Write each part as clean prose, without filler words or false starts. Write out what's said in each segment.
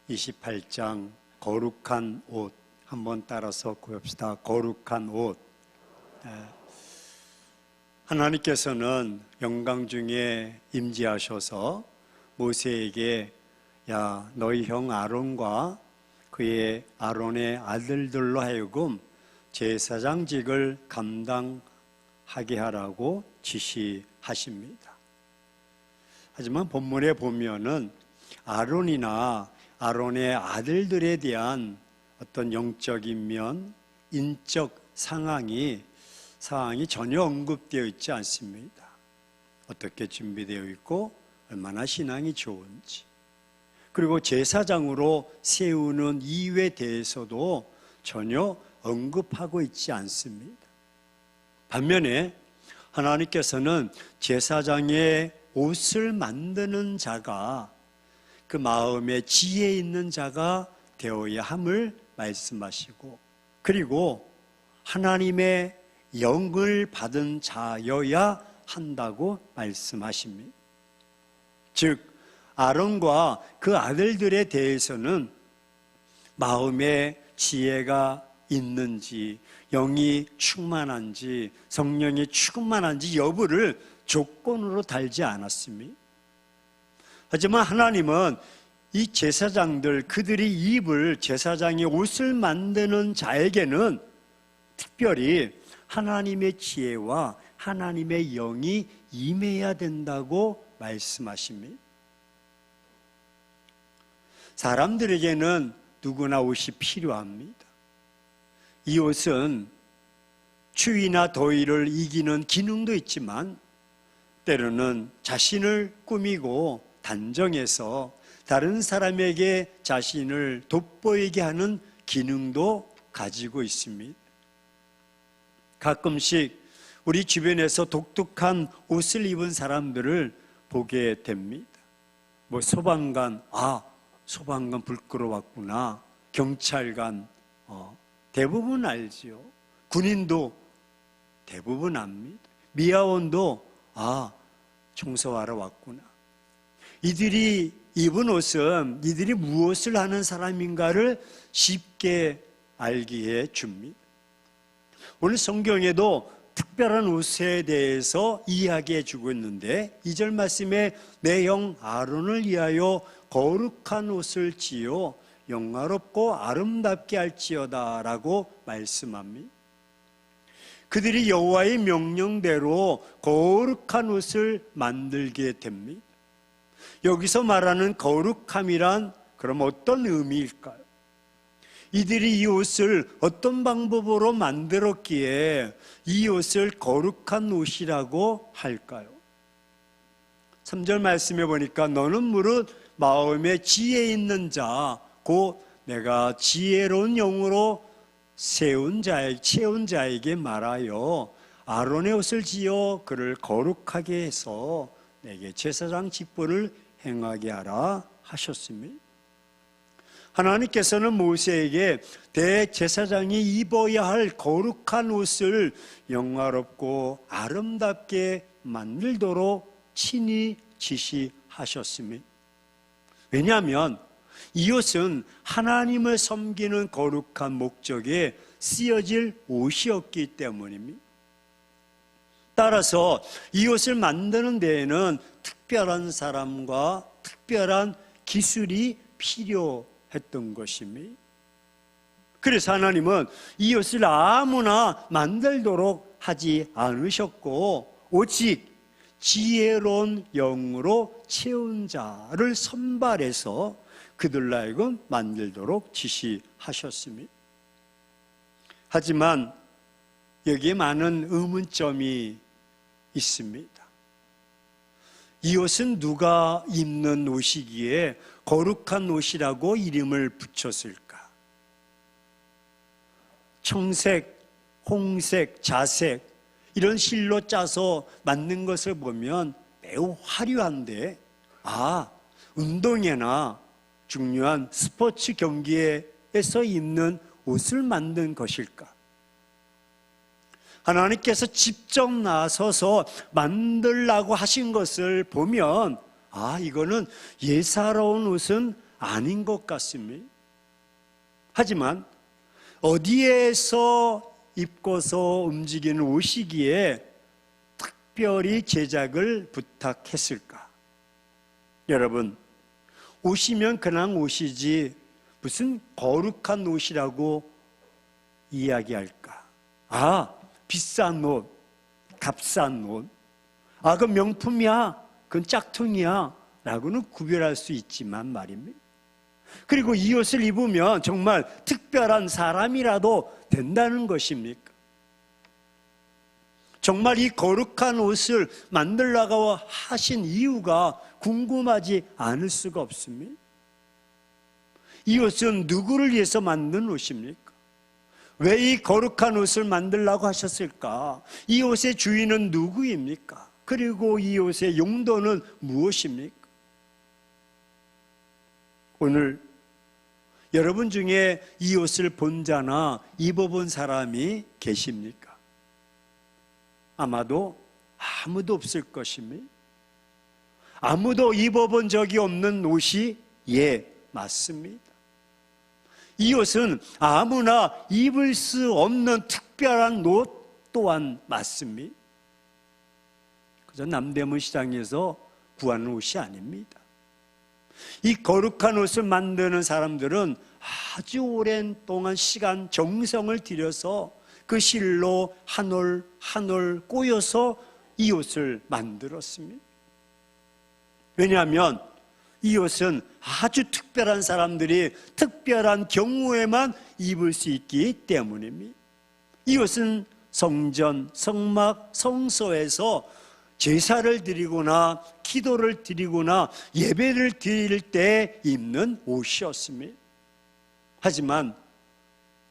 28장 거룩한 옷 한번 따라서 고합시다. 거룩한 옷. 하나님께서는 영광 중에 임재하셔서 모세에게 야, 너희 형 아론과 그의 아론의 아들들로 하여금 제사장직을 감당하게 하라고 지시하십니다. 하지만 본문에 보면은 아론이나 아론의 아들들에 대한 어떤 영적인 면, 인적 상황이 전혀 언급되어 있지 않습니다. 어떻게 준비되어 있고 얼마나 신앙이 좋은지, 그리고 제사장으로 세우는 이유에 대해서도 전혀 언급하고 있지 않습니다. 반면에 하나님께서는 제사장의 옷을 만드는 자가 그 마음에 지혜 있는 자가 되어야 함을 말씀하시고, 그리고 하나님의 영을 받은 자여야 한다고 말씀하십니다. 즉 아론과 그 아들들에 대해서는 마음에 지혜가 있는지, 영이 충만한지, 성령이 충만한지 여부를 조건으로 달지 않았습니다. 하지만 하나님은 이 제사장들, 그들이 입을 제사장의 옷을 만드는 자에게는 특별히 하나님의 지혜와 하나님의 영이 임해야 된다고 말씀하십니다. 사람들에게는 누구나 옷이 필요합니다. 이 옷은 추위나 더위를 이기는 기능도 있지만 때로는 자신을 꾸미고 단정해서 다른 사람에게 자신을 돋보이게 하는 기능도 가지고 있습니다. 가끔씩 우리 주변에서 독특한 옷을 입은 사람들을 보게 됩니다. 소방관, 소방관 부끄러웠구나. 경찰관, 대부분 알지요. 군인도 대부분 압니다. 미아원도 청소하러 왔구나. 이들이 입은 옷은 이들이 무엇을 하는 사람인가를 쉽게 알게 해 줍니다. 오늘 성경에도 특별한 옷에 대해서 이야기해 주고 있는데 2절 말씀에 내 형 아론을 위하여 거룩한 옷을 지어 영화롭고 아름답게 할지어다 라고 말씀합니다. 그들이 여호와의 명령대로 거룩한 옷을 만들게 됩니다. 여기서 말하는 거룩함이란 그럼 어떤 의미일까요? 이들이 이 옷을 어떤 방법으로 만들었기에 이 옷을 거룩한 옷이라고 할까요? 3절 말씀해 보니까 너는 무릇 마음에 지혜 있는 자, 곧 내가 지혜로운 영으로 채운 자에게 말하여 아론의 옷을 지어 그를 거룩하게 해서 내게 제사장 직분을 행하게 하라 하셨습니다. 하나님께서는 모세에게 대제사장이 입어야 할 거룩한 옷을 영화롭고 아름답게 만들도록 친히 지시하셨습니다. 왜냐하면 이 옷은 하나님을 섬기는 거룩한 목적에 쓰여질 옷이었기 때문입니다. 따라서 이 옷을 만드는 데에는 특별한 사람과 특별한 기술이 필요했던 것입니다. 그래서 하나님은 이 옷을 아무나 만들도록 하지 않으셨고 오직 지혜로운 영으로 채운 자를 선발해서 그들로 하여금 만들도록 지시하셨습니다. 하지만 여기에 많은 의문점이 있습니다. 이 옷은 누가 입는 옷이기에 거룩한 옷이라고 이름을 붙였을까? 청색, 홍색, 자색 이런 실로 짜서 만든 것을 보면 매우 화려한데 운동회나 중요한 스포츠 경기에서 입는 옷을 만든 것일까? 하나님께서 직접 나서서 만들라고 하신 것을 보면 이거는 예사로운 옷은 아닌 것 같습니다. 하지만 어디에서 입고서 움직이는 옷이기에 특별히 제작을 부탁했을까? 여러분, 옷이면 그냥 옷이지 무슨 거룩한 옷이라고 이야기할까? 아, 비싼 옷, 값싼 옷, 아, 그건 명품이야, 그건 짝퉁이야 라고는 구별할 수 있지만 말입니다. 그리고 이 옷을 입으면 정말 특별한 사람이라도 된다는 것입니까? 정말 이 거룩한 옷을 만들라고 하신 이유가 궁금하지 않을 수가 없습니다. 이 옷은 누구를 위해서 만든 옷입니까? 왜 이 거룩한 옷을 만들라고 하셨을까? 이 옷의 주인은 누구입니까? 그리고 이 옷의 용도는 무엇입니까? 오늘 여러분 중에 이 옷을 본 자나 입어본 사람이 계십니까? 아마도 아무도 없을 것입니다. 아무도 입어본 적이 없는 옷이 맞습니다. 이 옷은 아무나 입을 수 없는 특별한 옷 또한 맞습니다. 그저 남대문 시장에서 구하는 옷이 아닙니다. 이 거룩한 옷을 만드는 사람들은 아주 오랜 동안 시간, 정성을 들여서 그 실로 한 올 한 올 꼬여서 이 옷을 만들었습니다. 왜냐하면 이 옷은 아주 특별한 사람들이 특별한 경우에만 입을 수 있기 때문입니다. 이 옷은 성전, 성막, 성소에서 제사를 드리거나 기도를 드리거나 예배를 드릴 때 입는 옷이었습니다. 하지만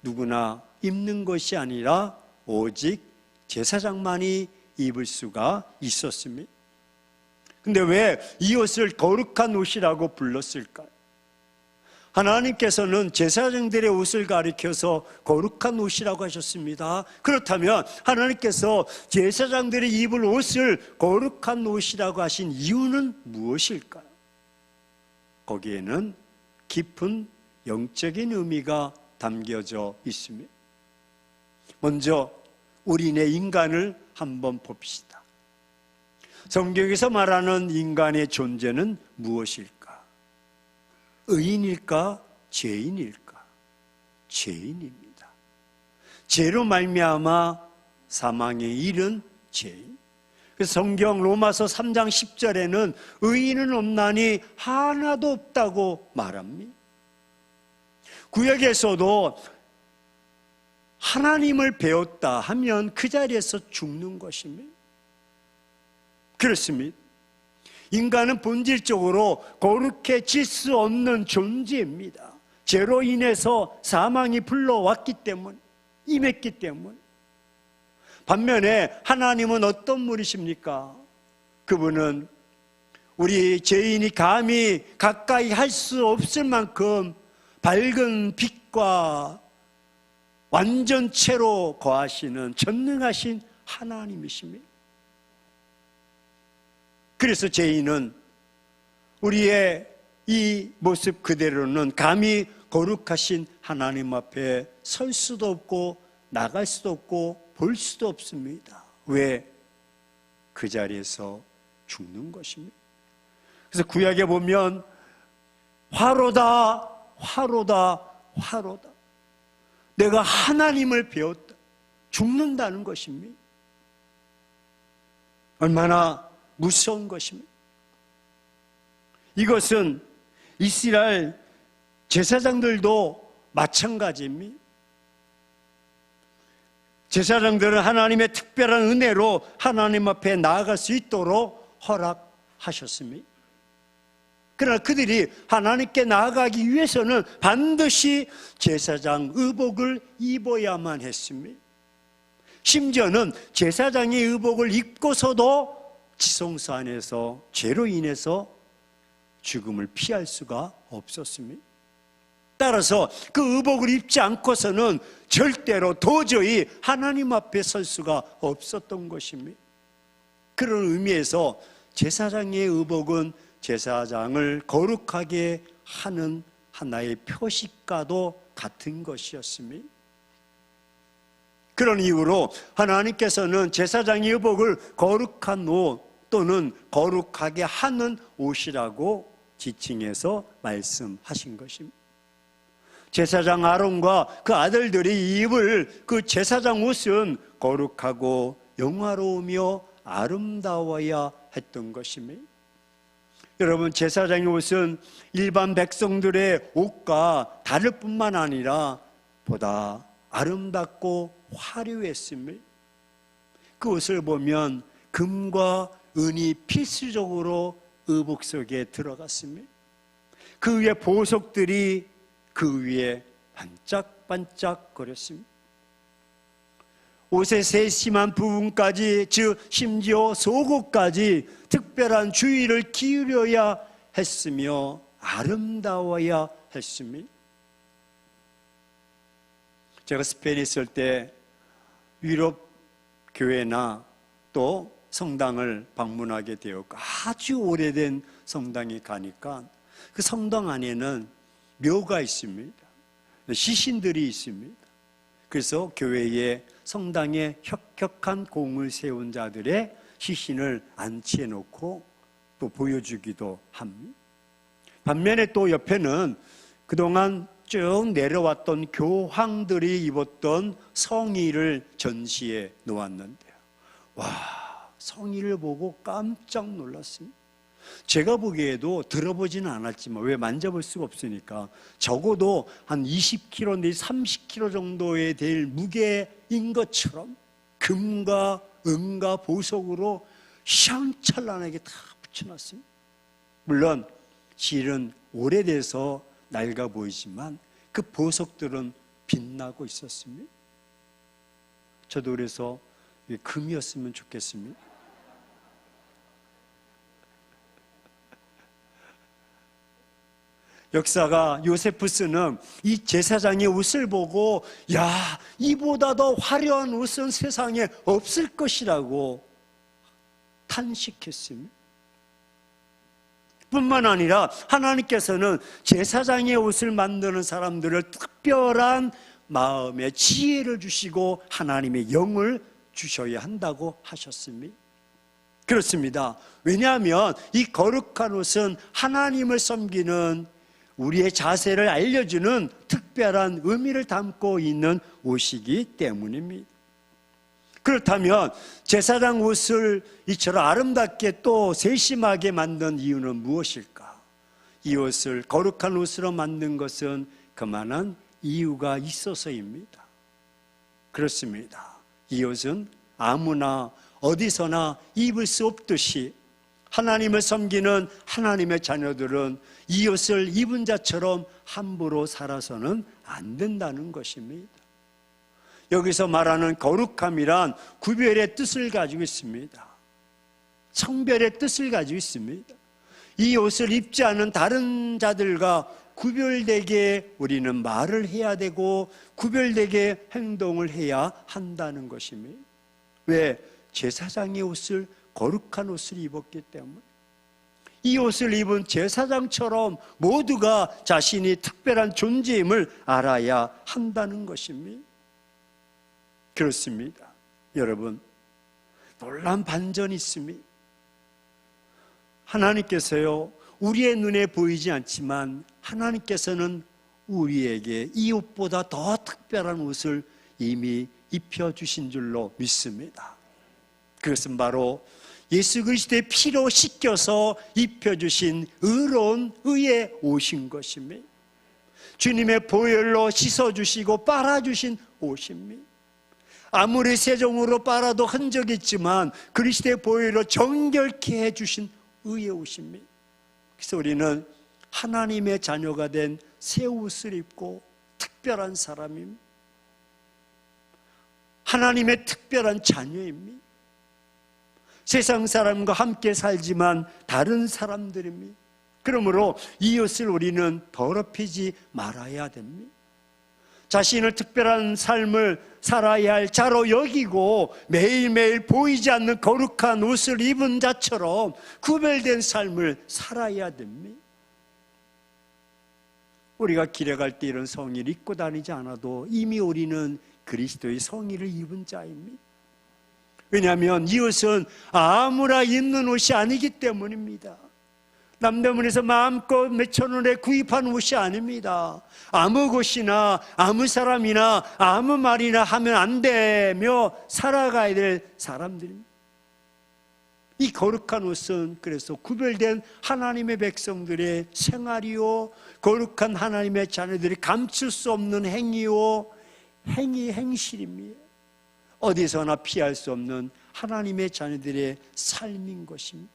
누구나 입는 것이 아니라 오직 제사장만이 입을 수가 있었습니다. 근데 왜 이 옷을 거룩한 옷이라고 불렀을까요? 하나님께서는 제사장들의 옷을 가리켜서 거룩한 옷이라고 하셨습니다. 그렇다면 하나님께서 제사장들이 입을 옷을 거룩한 옷이라고 하신 이유는 무엇일까요? 거기에는 깊은 영적인 의미가 담겨져 있습니다. 먼저 우리네 인간을 한번 봅시다. 성경에서 말하는 인간의 존재는 무엇일까? 의인일까? 죄인일까? 죄인입니다. 죄로 말미암아 사망에 이른 죄인. 그래서 성경 로마서 3장 10절에는 의인은 없나니 하나도 없다고 말합니다. 구약에서도 하나님을 배웠다 하면 그 자리에서 죽는 것입니다. 그렇습니다. 인간은 본질적으로 거룩해질 수 없는 존재입니다. 죄로 인해서 사망이 불러왔기 때문, 임했기 때문. 반면에 하나님은 어떤 분이십니까? 그분은 우리 죄인이 감히 가까이 할 수 없을 만큼 밝은 빛과 완전체로 거하시는 전능하신 하나님이십니다. 그래서 죄인은 우리의 이 모습 그대로는 감히 거룩하신 하나님 앞에 설 수도 없고 나갈 수도 없고 볼 수도 없습니다. 왜? 그 자리에서 죽는 것입니다. 그래서 구약에 보면 화로다, 화로다, 화로다. 내가 하나님을 배웠다. 죽는다는 것입니다. 얼마나 무서운 것입니다. 이것은 이스라엘 제사장들도 마찬가지입니다. 제사장들은 하나님의 특별한 은혜로 하나님 앞에 나아갈 수 있도록 허락하셨습니다. 그러나 그들이 하나님께 나아가기 위해서는 반드시 제사장 의복을 입어야만 했습니다. 심지어는 제사장의 의복을 입고서도 지성소 안에서 죄로 인해서 죽음을 피할 수가 없었습니다. 따라서 그 의복을 입지 않고서는 절대로 도저히 하나님 앞에 설 수가 없었던 것입니다. 그런 의미에서 제사장의 의복은 제사장을 거룩하게 하는 하나의 표식과도 같은 것이었습니다. 그런 이유로 하나님께서는 제사장의 의복을 거룩한 옷 또는 거룩하게 하는 옷이라고 지칭해서 말씀하신 것입니다. 제사장 아론과 그 아들들이 입을 그 제사장 옷은 거룩하고 영화로우며 아름다워야 했던 것입니다. 여러분, 제사장의 옷은 일반 백성들의 옷과 다를 뿐만 아니라 보다 아름답고 화려했습니다. 그 옷을 보면 금과 은이 필수적으로 의복 속에 들어갔습니다. 그 위에 보석들이 그 위에 반짝반짝 거렸습니다. 옷의 세심한 부분까지, 즉 심지어 속옷까지 특별한 주의를 기울여야 했으며 아름다워야 했습니다. 제가 스페인에 있을 때 유럽 교회나 또 성당을 방문하게 되었고, 아주 오래된 성당에 가니까 그 성당 안에는 묘가 있습니다. 시신들이 있습니다. 그래서 교회에 성당에 혁혁한 공을 세운 자들의 시신을 안치해 놓고 또 보여주기도 합니다. 반면에 또 옆에는 그동안 쭉 내려왔던 교황들이 입었던 성의를 전시해 놓았는데요. 와, 성의를 보고 깜짝 놀랐습니다. 제가 보기에도 들어보지는 않았지만, 왜 만져볼 수가 없으니까, 적어도 한 20kg 내지 30kg 정도에 될 무게인 것처럼 금과 은과 보석으로 샹찰란하게 다 붙여놨습니다. 물론 실은 오래돼서 낡아 보이지만 그 보석들은 빛나고 있었습니다. 저도 그래서 금이었으면 좋겠습니다. 역사가 요세푸스는 이 제사장의 옷을 보고, 야, 이보다 더 화려한 옷은 세상에 없을 것이라고 탄식했습니다. 뿐만 아니라 하나님께서는 제사장의 옷을 만드는 사람들을 특별한 마음의 지혜를 주시고 하나님의 영을 주셔야 한다고 하셨습니다. 그렇습니다. 왜냐하면 이 거룩한 옷은 하나님을 섬기는 우리의 자세를 알려주는 특별한 의미를 담고 있는 옷이기 때문입니다. 그렇다면 제사장 옷을 이처럼 아름답게 또 세심하게 만든 이유는 무엇일까? 이 옷을 거룩한 옷으로 만든 것은 그만한 이유가 있어서입니다. 그렇습니다. 이 옷은 아무나 어디서나 입을 수 없듯이 하나님을 섬기는 하나님의 자녀들은 이 옷을 입은 자처럼 함부로 살아서는 안 된다는 것입니다. 여기서 말하는 거룩함이란 구별의 뜻을 가지고 있습니다. 성별의 뜻을 가지고 있습니다. 이 옷을 입지 않은 다른 자들과 구별되게 우리는 말을 해야 되고 구별되게 행동을 해야 한다는 것입니다. 왜? 제사장의 옷을, 거룩한 옷을 입었기 때문에. 이 옷을 입은 제사장처럼 모두가 자신이 특별한 존재임을 알아야 한다는 것입니다. 그렇습니다. 여러분, 놀라운 반전이 있습니다. 하나님께서요, 우리의 눈에 보이지 않지만 하나님께서는 우리에게 이 옷보다 더 특별한 옷을 이미 입혀주신 줄로 믿습니다. 그것은 바로 예수 그리스도의 피로 씻겨서 입혀주신 의로운 의의 옷인 것입니다. 주님의 보혈로 씻어주시고 빨아주신 옷입니다. 아무리 세정으로 빨아도 흔적이 있지만 그리스도의 보혈로 정결케 해주신 의의 옷입니다. 그래서 우리는 하나님의 자녀가 된 새 옷을 입고 특별한 사람입니다. 하나님의 특별한 자녀입니다. 세상 사람과 함께 살지만 다른 사람들입니다. 그러므로 이 옷을 우리는 더럽히지 말아야 됩니다. 자신을 특별한 삶을 살아야 할 자로 여기고 매일매일 보이지 않는 거룩한 옷을 입은 자처럼 구별된 삶을 살아야 됩니다. 우리가 길에 갈 때 이런 성의를 입고 다니지 않아도 이미 우리는 그리스도의 성의를 입은 자입니다. 왜냐하면 이 옷은 아무나 입는 옷이 아니기 때문입니다. 남대문에서 마음껏 몇천 원에 구입한 옷이 아닙니다. 아무 곳이나 아무 사람이나 아무 말이나 하면 안 되며 살아가야 될 사람들입니다. 이 거룩한 옷은 그래서 구별된 하나님의 백성들의 생활이요, 거룩한 하나님의 자녀들이 감출 수 없는 행위요, 행실입니다. 어디서나 피할 수 없는 하나님의 자녀들의 삶인 것입니다.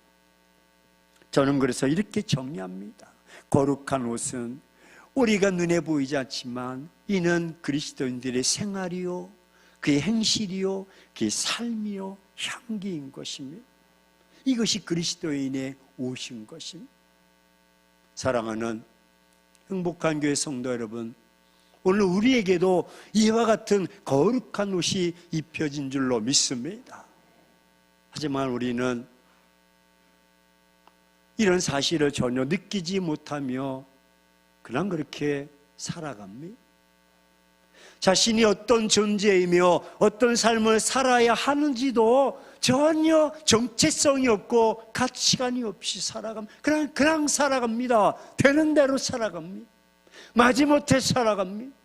저는 그래서 이렇게 정리합니다. 거룩한 옷은 우리가 눈에 보이지 않지만 이는 그리스도인들의 생활이요, 그의 행실이요, 그의 삶이요, 향기인 것입니다. 이것이 그리스도인의 옷인 것입니다. 사랑하는 행복한 교회 성도 여러분, 오늘 우리에게도 이와 같은 거룩한 옷이 입혀진 줄로 믿습니다. 하지만 우리는 이런 사실을 전혀 느끼지 못하며 그냥 그렇게 살아갑니다. 자신이 어떤 존재이며 어떤 삶을 살아야 하는지도 전혀 정체성이 없고 가치관이 없이 살아갑니다. 그냥 살아갑니다. 되는 대로 살아갑니다. 마지못해 살아갑니다.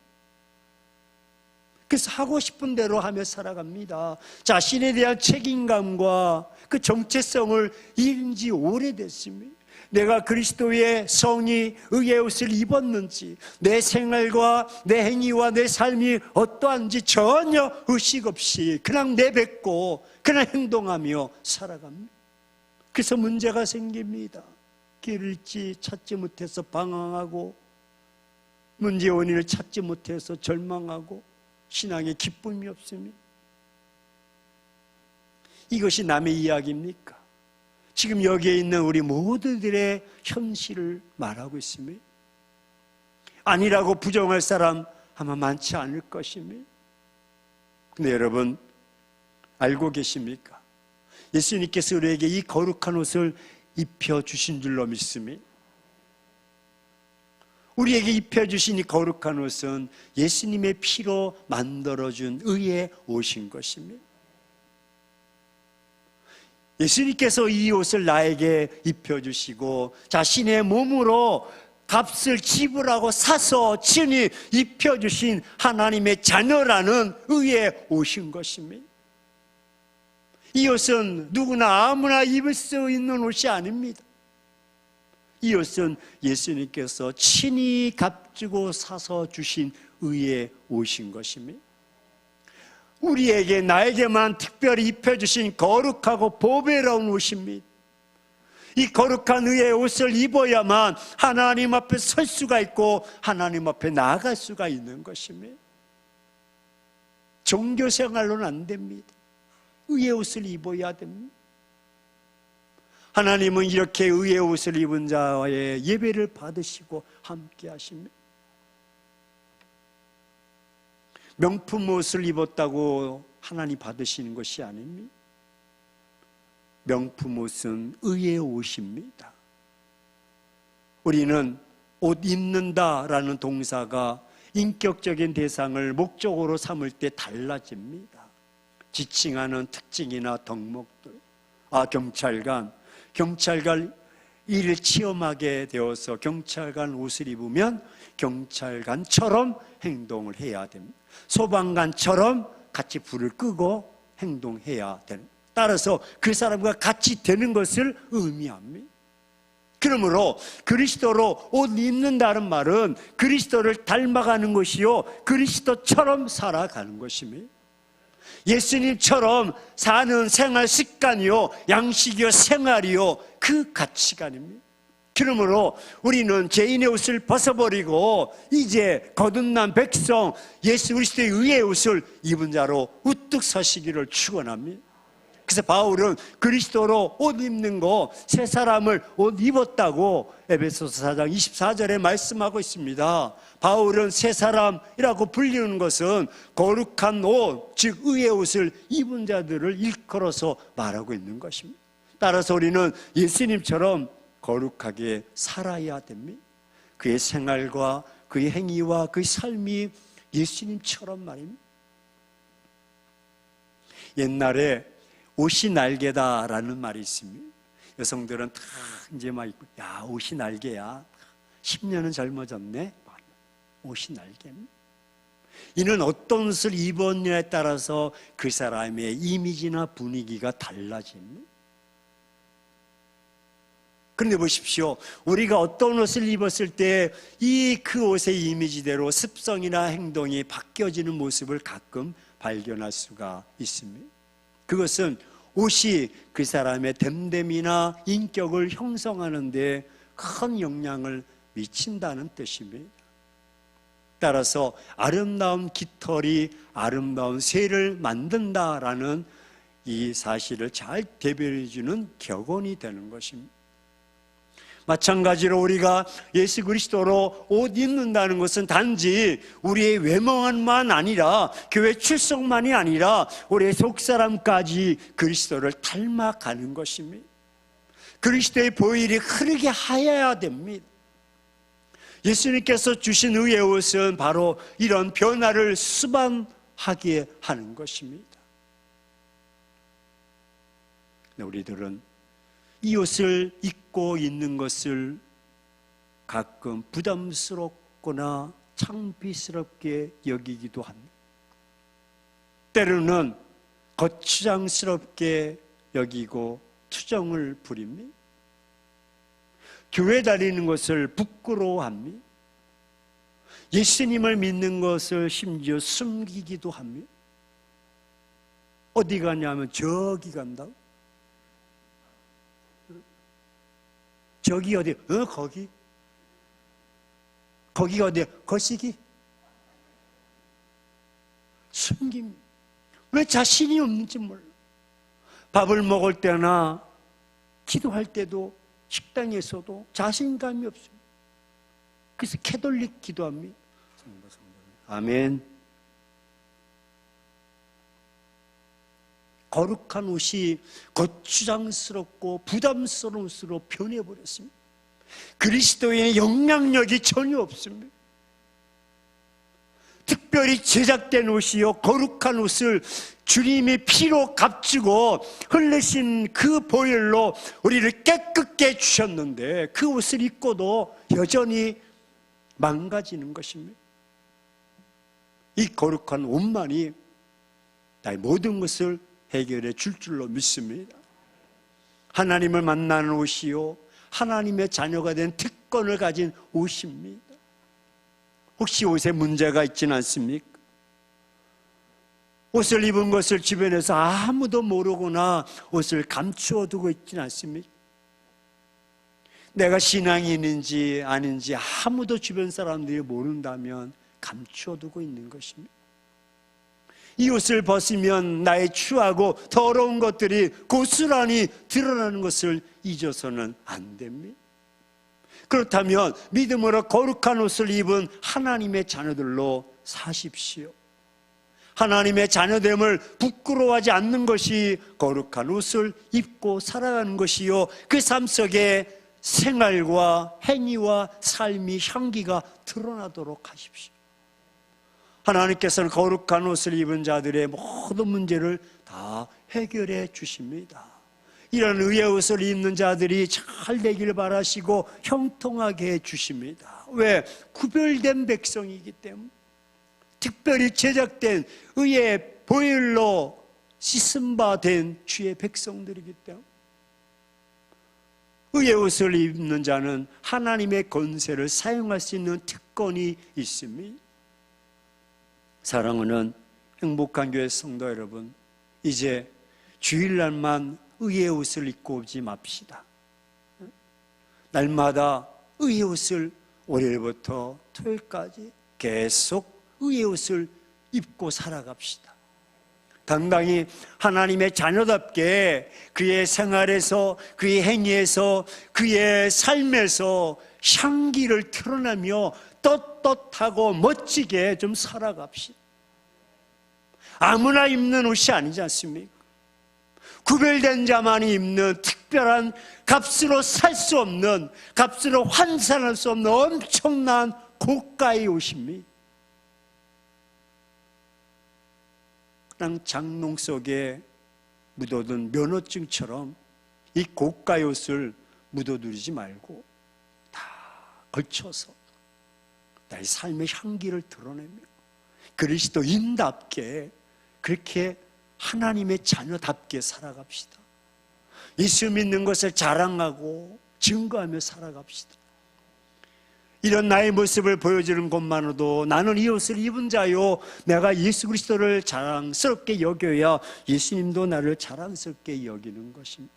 그래서 하고 싶은 대로 하며 살아갑니다. 자신에 대한 책임감과 그 정체성을 잃은 지 오래됐습니다. 내가 그리스도의 성의, 의의 옷을 입었는지, 내 생활과 내 행위와 내 삶이 어떠한지 전혀 의식 없이 그냥 내뱉고 그냥 행동하며 살아갑니다. 그래서 문제가 생깁니다. 길을 찾지 못해서 방황하고, 문제의 원인을 찾지 못해서 절망하고, 신앙에 기쁨이 없습니다. 이것이 남의 이야기입니까? 지금 여기에 있는 우리 모두들의 현실을 말하고 있습니다. 아니라고 부정할 사람 아마 많지 않을 것입니다. 근데 여러분 알고 계십니까? 예수님께서 우리에게 이 거룩한 옷을 입혀주신 줄로 믿습니다. 우리에게 입혀주신 이 거룩한 옷은 예수님의 피로 만들어준 의의 옷인 것입니다. 예수님께서 이 옷을 나에게 입혀주시고 자신의 몸으로 값을 지불하고 사서 친히 입혀주신 하나님의 자녀라는 의의 옷인 것입니다. 이 옷은 누구나 아무나 입을 수 있는 옷이 아닙니다. 이 옷은 예수님께서 친히 값주고 사서 주신 의의 옷인 것입니다. 우리에게 나에게만 특별히 입혀주신 거룩하고 보배로운 옷입니다. 이 거룩한 의의 옷을 입어야만 하나님 앞에 설 수가 있고 하나님 앞에 나아갈 수가 있는 것입니다. 종교생활로는 안 됩니다. 의의 옷을 입어야 됩니다. 하나님은 이렇게 의의 옷을 입은 자의 예배를 받으시고 함께 하십니다. 명품 옷을 입었다고 하나님 받으시는 것이 아닙니다. 명품 옷은 의의 옷입니다. 우리는 옷 입는다라는 동사가 인격적인 대상을 목적으로 삼을 때 달라집니다. 지칭하는 특징이나 덕목들, 경찰관 일을 체험하게 되어서 경찰관 옷을 입으면 경찰관처럼 행동을 해야 됩니다. 소방관처럼 같이 불을 끄고 행동해야 됩니다. 따라서 그 사람과 같이 되는 것을 의미합니다. 그러므로 그리스도로 옷 입는다는 말은 그리스도를 닮아가는 것이요, 그리스도처럼 살아가는 것입니다. 예수님처럼 사는 생활 습관이요, 양식이요, 생활이요, 그 가치관입니다. 그러므로 우리는 죄인의 옷을 벗어버리고 이제 거듭난 백성 예수 그리스도의 의의 옷을 입은 자로 우뚝 서시기를 축원합니다. 그래서 바울은 그리스도로 옷 입는 거, 새 사람을 옷 입었다고 에베소서 4장 24절에 말씀하고 있습니다. 바울은 새 사람이라고 불리는 것은 거룩한 옷, 즉 의의 옷을 입은 자들을 일컬어서 말하고 있는 것입니다. 따라서 우리는 예수님처럼 거룩하게 살아야 됩니다. 그의 생활과 그의 행위와 그의 삶이 예수님처럼 말입니다. 옛날에 옷이 날개다라는 말이 있습니다. 여성들은 다 이제 막 입고, 야, 옷이 날개야. 10년은 젊어졌네. 옷이 날개입니다. 이는 어떤 옷을 입었냐에 따라서 그 사람의 이미지나 분위기가 달라집니다. 그런데 보십시오. 우리가 어떤 옷을 입었을 때 그 옷의 이미지대로 습성이나 행동이 바뀌어지는 모습을 가끔 발견할 수가 있습니다. 그것은 옷이 그 사람의 됨됨이나 인격을 형성하는 데 큰 영향을 미친다는 뜻입니다. 따라서 아름다운 깃털이 아름다운 새를 만든다라는 이 사실을 잘 대변해 주는 격언이 되는 것입니다. 마찬가지로 우리가 예수 그리스도로 옷 입는다는 것은 단지 우리의 외모만 아니라 교회 출석만이 아니라 우리의 속사람까지 그리스도를 닮아가는 것입니다. 그리스도의 보혈이 흐르게 하여야 됩니다. 예수님께서 주신 의의 옷은 바로 이런 변화를 수반하게 하는 것입니다. 우리들은 이 옷을 입고 있는 것을 가끔 부담스럽거나 창피스럽게 여기기도 합니다. 때로는 거추장스럽게 여기고 투정을 부립니다. 교회 다니는 것을 부끄러워합니다. 예수님을 믿는 것을 심지어 숨기기도 합니다. 어디 가냐면 저기 간다고. 저기 어디? 거기. 거기가 어디야? 거시기. 숨깁니다. 왜 자신이 없는지 몰라. 밥을 먹을 때나 기도할 때도 식당에서도 자신감이 없습니다. 그래서 캐톨릭 기도합니다. 아멘. 거룩한 옷이 거추장스럽고 부담스러운 옷으로 변해버렸습니다. 그리스도의 영향력이 전혀 없습니다. 특별히 제작된 옷이요, 거룩한 옷을 주님이 피로 값주고 흘리신 그 보혈로 우리를 깨끗게 해주셨는데 그 옷을 입고도 여전히 망가지는 것입니다. 이 거룩한 옷만이 나의 모든 것을 해결해 줄 줄로 믿습니다. 하나님을 만나는 옷이요, 하나님의 자녀가 된 특권을 가진 옷입니다. 혹시 옷에 문제가 있지는 않습니까? 옷을 입은 것을 주변에서 아무도 모르거나 옷을 감추어 두고 있지는 않습니까? 내가 신앙이 있는지 아닌지 아무도 주변 사람들이 모른다면 감추어 두고 있는 것입니다. 이 옷을 벗으면 나의 추하고 더러운 것들이 고스란히 드러나는 것을 잊어서는 안 됩니다. 그렇다면 믿음으로 거룩한 옷을 입은 하나님의 자녀들로 사십시오. 하나님의 자녀됨을 부끄러워하지 않는 것이 거룩한 옷을 입고 살아가는 것이요, 그 삶 속에 생활과 행위와 삶이 향기가 드러나도록 하십시오. 하나님께서는 거룩한 옷을 입은 자들의 모든 문제를 다 해결해 주십니다. 이런 의의 옷을 입는 자들이 잘 되길 바라시고 형통하게 해 주십니다. 왜? 구별된 백성이기 때문에, 특별히 제작된 의의 보혈로 씻음 바 된 주의 백성들이기 때문에, 의의 옷을 입는 자는 하나님의 권세를 사용할 수 있는 특권이 있습니다. 사랑하는 행복한 교회 성도 여러분, 이제 주일날만 의의 옷을 입고 오지 맙시다. 날마다 의의 옷을 월요일부터 토요일까지 계속 의의 옷을 입고 살아갑시다. 당당히 하나님의 자녀답게 그의 생활에서, 그의 행위에서, 그의 삶에서 향기를 드러내며 떳떳하고 멋지게 좀 살아갑시다. 아무나 입는 옷이 아니지 않습니까? 구별된 자만이 입는 특별한, 값으로 살 수 없는, 값으로 환산할 수 없는 엄청난 고가의 옷입니다. 그냥 장롱 속에 묻어둔 면허증처럼 이 고가의 옷을 묻어두지 말고 다 걸쳐서 나의 삶의 향기를 드러내며 그리스도인답게 그렇게 하나님의 자녀답게 살아갑시다. 예수 믿는 것을 자랑하고 증거하며 살아갑시다. 이런 나의 모습을 보여주는 것만으로도 나는 이 옷을 입은 자요, 내가 예수 그리스도를 자랑스럽게 여겨야 예수님도 나를 자랑스럽게 여기는 것입니다.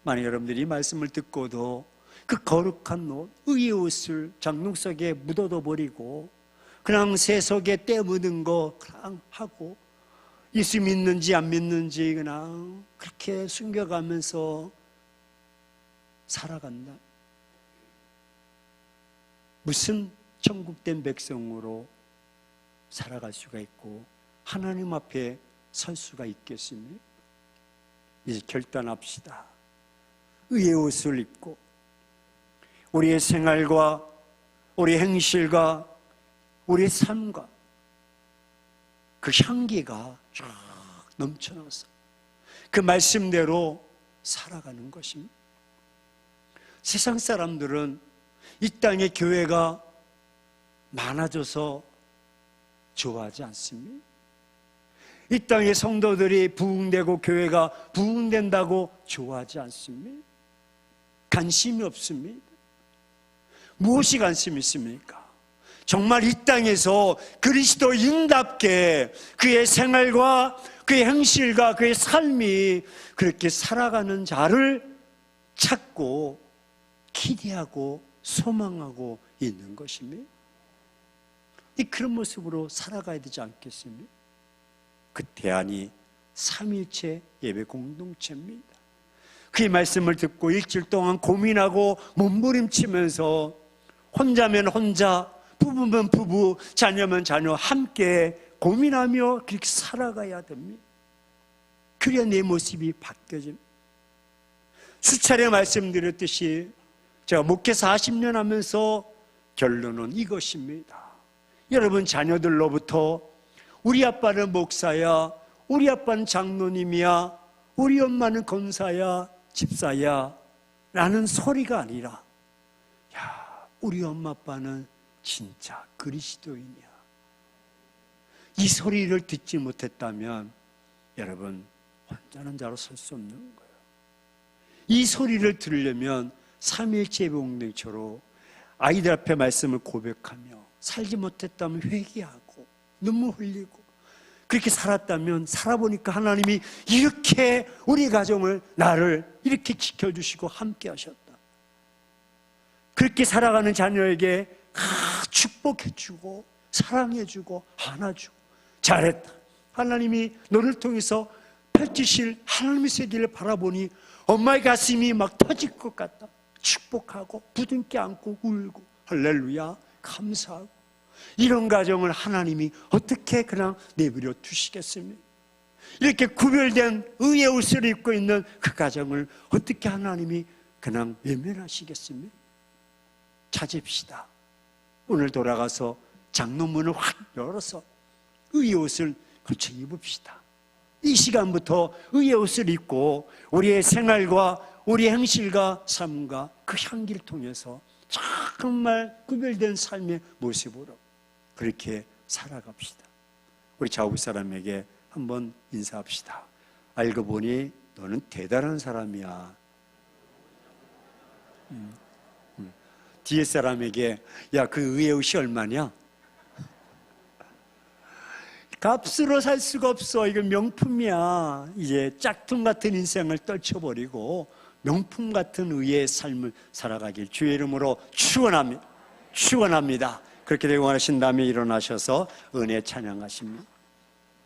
만약 여러분들이 이 말씀을 듣고도 그 거룩한 옷, 의의 옷을 장롱 속에 묻어둬 버리고 그냥 세속에 때 묻은 거 그냥 하고 예수 믿는지 안 믿는지 그냥 그렇게 숨겨가면서 살아간다. 무슨 천국된 백성으로 살아갈 수가 있고 하나님 앞에 설 수가 있겠습니까? 이제 결단합시다. 의의 옷을 입고 우리의 생활과 우리의 행실과 우리의 삶과 그 향기가 쫙 넘쳐나서 그 말씀대로 살아가는 것입니다. 세상 사람들은 이 땅에 교회가 많아져서 좋아하지 않습니다. 이 땅에 성도들이 부흥되고 교회가 부흥된다고 좋아하지 않습니다. 관심이 없습니다. 무엇이 관심이 있습니까? 정말 이 땅에서 그리스도인답게 그의 생활과 그의 행실과 그의 삶이 그렇게 살아가는 자를 찾고 기대하고 소망하고 있는 것입니다. 그런 모습으로 살아가야 되지 않겠습니까? 그 대안이 삼일체 예배 공동체입니다. 그의 말씀을 듣고 일주일 동안 고민하고 몸부림치면서 혼자면 혼자, 부부면 부부, 자녀면 자녀 함께 고민하며 그렇게 살아가야 됩니다. 그래야 내 모습이 바뀌어집니다. 수차례 말씀드렸듯이 제가 목회 40년 하면서 결론은 이것입니다. 여러분 자녀들로부터 우리 아빠는 목사야, 우리 아빠는 장로님이야, 우리 엄마는 검사야, 집사야 라는 소리가 아니라 야, 우리 엄마 아빠는 진짜 그리스도인이야. 이 소리를 듣지 못했다면 여러분 완전한 자로 설 수 없는 거예요. 이 소리를 들으려면 삼일체 예배 공동체로 아이들 앞에 말씀을 고백하며 살지 못했다면 회개하고 눈물 흘리고 그렇게 살았다면 살아보니까 하나님이 이렇게 우리 가정을 나를 이렇게 지켜주시고 함께 하셨다. 그렇게 살아가는 자녀에게 축복해주고 사랑해주고 안아주고 잘했다. 하나님이 너를 통해서 펼치실 하나님의 세계를 바라보니 엄마의 가슴이 막 터질 것 같다. 축복하고 부둥켜 안고 울고 할렐루야 감사하고 이런 가정을 하나님이 어떻게 그냥 내버려 두시겠습니까? 이렇게 구별된 의의 옷을 입고 있는 그 가정을 어떻게 하나님이 그냥 외면하시겠습니까? 찾읍시다. 오늘 돌아가서 장롱문을 확 열어서 의의 옷을 걸쳐 입읍시다. 이 시간부터 의의 옷을 입고 우리의 생활과 우리의 행실과 삶과 그 향기를 통해서 정말 구별된 삶의 모습으로 그렇게 살아갑시다. 우리 좌우 사람에게 한번 인사합시다. 알고 보니 너는 대단한 사람이야. 뒤에 사람에게 야, 그 의의 옷이 얼마냐? 값으로 살 수가 없어. 이건 명품이야. 이제 짝퉁 같은 인생을 떨쳐버리고 명품 같은 의의 삶을 살아가길 주의 이름으로 축원합니다. 축원합니다. 그렇게 되고 원하신 다음에 일어나셔서 은혜 찬양하십니다.